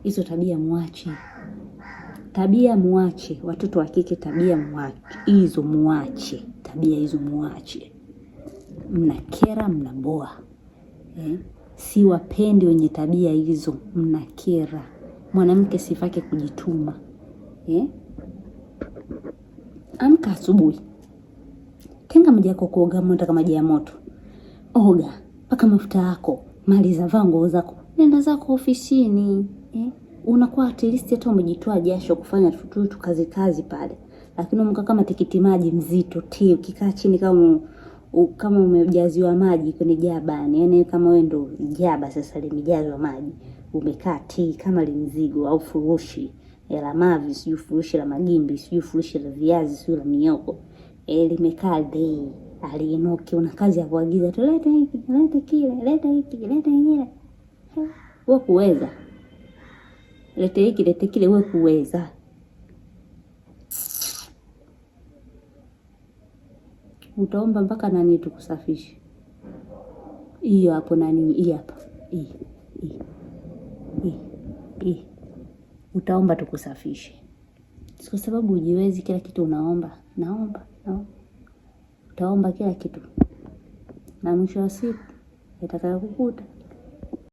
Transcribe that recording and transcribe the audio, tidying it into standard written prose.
Hizo tabia muache. Tabia muache, watoto wa kike tabia muache. Hizo muache, tabia hizo muache. Mnakera, mnaboa. Si wapendi wenye tabia hizo, mnakera. Mwanamke sifake kujituma. Amka asubuhi. Tenga maji yako kuoga, mwenda maji ya moto. Oga, paka mafuta yako, maliza vaa nguo zako. Nenda zako ofisini. Unakuwa at least hata umejitoa jasho kufanya tu kazi pale. Lakini umka kama tikiti maji mzito, ukikaa chini kama umejaziwa maji kwenye jabani. Yaani kama wewe ndo jaba sasa limejazwa maji. Umekaa kama limzigo au furushi la mavi, sio furushi la magimbi, sio furushi la viazi, sio la mioko. Limekaa dei, aliinuki. Una kazi ya kuagiza tu, leta hiki, leta kile, leta hiki, leta kile. Wewe kuweza. Leta hiki, leta kile, wewe kuweza. Utaomba mpaka nani tukusafishe? Hiyo hapo nani? Hii hapa. Hii. Utaomba tukusafishe. Kwa sababu ujiwezi kila kitu unaomba. Naomba. Utaomba kila kitu. Na mwisho wa siku yatakayokukuta